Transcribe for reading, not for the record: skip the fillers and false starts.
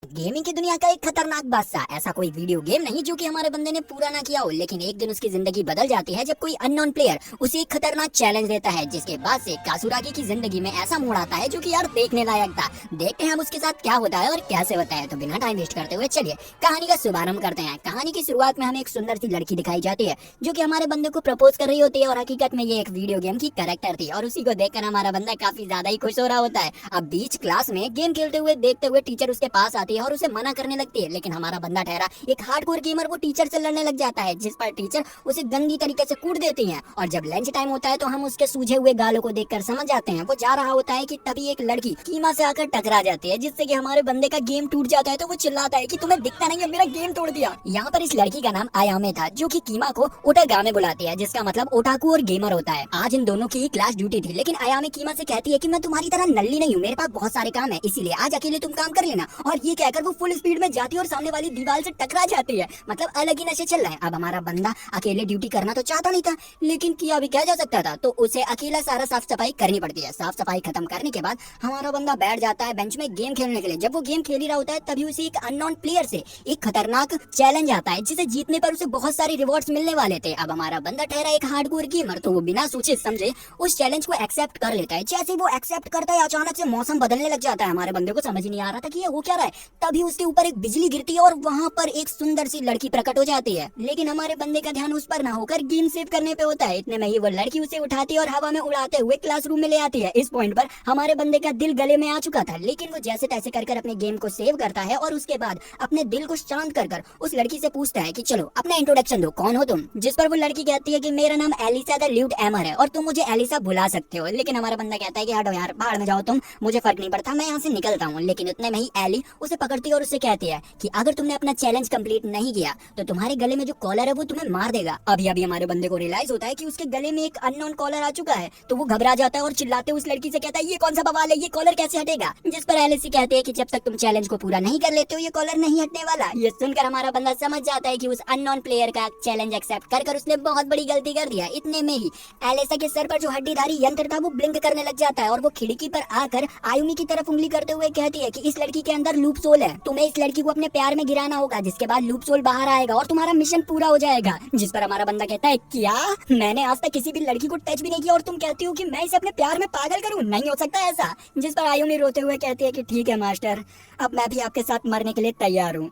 Gaming की दुनिया का एक खतरनाक बादशाह। ऐसा कोई वीडियो गेम नहीं जो कि हमारे बंदे ने पूरा ना किया हो, लेकिन एक दिन उसकी जिंदगी बदल जाती है जब कोई अननोन प्लेयर उसे एक खतरनाक चैलेंज देता है, जिसके बाद से कासुरागी की जिंदगी में ऐसा मोड़ आता है जो कि यार देखने लायक था। देखते हैं हम उसके साथ क्या होता है और कैसे होता है। तो बिना टाइम वेस्ट करते हुए चलिए कहानी का शुभारंभ करते हैं। कहानी की शुरुआत में हमें एक सुंदर सी लड़की दिखाई जाती है जो कि हमारे बंदे को प्रपोज कर रही होती है, और हकीकत में ये एक वीडियो गेम की कैरेक्टर थी और उसी को देखकर हमारा बंदा काफी ज्यादा ही खुश हो रहा होता है। अब बीच क्लास में गेम खेलते हुए देखते हुए टीचर उसके पास आती है और उसे मना करने लगती है, लेकिन हमारा बंदा ठहरा एक हार्डकोर गेमर वो टीचर से लड़ने लग जाता है, जिस पर टीचर उसे गंदी तरीके से कूट देती हैं। और जब लंच टाइम होता है तो हम उसके सूझे हुए गालों को देखकर समझ जाते हैं वो जा रहा होता है कि तभी एक लड़की कीमा से आकर टकरा जाती है, जिससे कि हमारे बंदे का गेम टूट जाता है। तो वो चिल्लाता है कि तुम्हें दिखता नहीं है, मेरा गेम तोड़ दिया। यहाँ पर इस लड़की का नाम आयामे था जो कि कीमा को ओटागामे बुलाती है, जिसका मतलब ओटाकू और गेमर होता है। आज इन दोनों की क्लास ड्यूटी थी, लेकिन आयामे कीमा से कहती है कि मैं तुम्हारी तरह नल्ली नहीं हूँ, मेरे पास बहुत सारे काम है, इसीलिए आज अकेले तुम काम कर लेना। और ये कहकर वो फुल स्पीड में जाती है और सामने वाली दीवार से टकरा जाती है। मतलब अलग ही नशे चल रहे हैं। अब हमारा बंदा अकेले ड्यूटी करना तो चाहता नहीं था, लेकिन किया भी क्या जा सकता था, तो उसे अकेला सारा साफ सफाई करनी पड़ती है। साफ सफाई खत्म करने के बाद हमारा बंदा बैठ जाता है बेंच में गेम खेलने के लिए। जब वो गेम खेल ही रहा होता है तभी उसे एक अननोन प्लेयर से एक खतरनाक चैलेंज आता है, जिसे जीतने पर उसे बहुत सारे रिवॉर्ड्स मिलने वाले थे। अब हमारा बंदा ठहरा एक हार्डकोर गेमर, तो वो बिना सोचे समझे उस चैलेंज को एक्सेप्ट कर लेता है। जैसे वो एक्सेप्ट करता है अचानक से मौसम बदलने लग जाता है। हमारे बंदे को समझ नहीं आ रहा था कि ये हो क्या रहा है। तभी उसके ऊपर एक बिजली गिरती है और वहाँ पर एक सुंदर सी लड़की प्रकट हो जाती है, लेकिन हमारे बंदे का ध्यान उस पर ना होकर गेम सेव करने पे होता है। इतने में ही वो लड़की उसे उठाती है और हवा में उड़ाते हुए क्लासरूम में ले आती है। इस पॉइंट पर हमारे बंदे का दिल गले में आ चुका था, लेकिन वो जैसे तैसे कर अपने गेम को सेव करता है और उसके बाद अपने दिल को शांत कर उस लड़की से पूछता है कि चलो अपना इंट्रोडक्शन दो, कौन हो तुम। जिस पर वो लड़की कहती है कि मेरा नाम एलिसा द ल्यूट एमर है और तुम मुझे एलिसा बुला सकते हो। लेकिन हमारा बंदा कहता है कि हटो यार, बाहर में जाओ तुम, मुझे फर्क नहीं पड़ता, मैं यहाँ से निकलता हूँ। लेकिन इतने में ही एली उसे पकड़ती है और उसे कहती है कि अगर तुमने अपना चैलेंज कंप्लीट नहीं किया तो तुम्हारे गले में जो कॉलर है वो तुम्हें मार देगा। अभी अभी हमारे बंदे को रियलाइज होता है कि उसके गले में एक अननोन कॉलर आ चुका है, तो वो घबरा जाता है और चिल्लाते उस लड़की से कहता है ये कौन सा बवाल है, ये कॉलर कैसे हटेगा। जिस पर एलिसी कहते हैं कि जब तक तुम चैलेंज को पूरा नहीं कर लेते हो ये कॉलर नहीं हटने वाला। ये सुनकर हमारा बंदा समझ जाता है कि उस अननोन प्लेयर का चैलेंज एक्सेप्ट कर उसने बहुत बड़ी गलती कर दिया। इतने में ही एलिसा के सर पर जो हड्डीधारी यंत्र था वो ब्लिंक करने लग जाता है और वो खिड़की पर आकर आयुमी की तरफ उंगली करते हुए कहती है कि इस लड़की के अंदर लूप सोल है, तुम्हें इस लड़की को अपने प्यार में गिराना होगा, जिसके बाद लूप सोल बाहर आएगा और तुम्हारा मिशन पूरा हो जाएगा। जिस पर हमारा बंदा कहता है क्या, मैंने आज तक किसी भी लड़की को टच भी नहीं किया और तुम कहती हो कि मैं इसे अपने प्यार में पागल करूं, नहीं हो सकता ऐसा। जिस पर आयुमी रोते हुए कहती है कि ठीक है मास्टर, अब मैं भी आपके साथ मरने के लिए तैयार हूँ।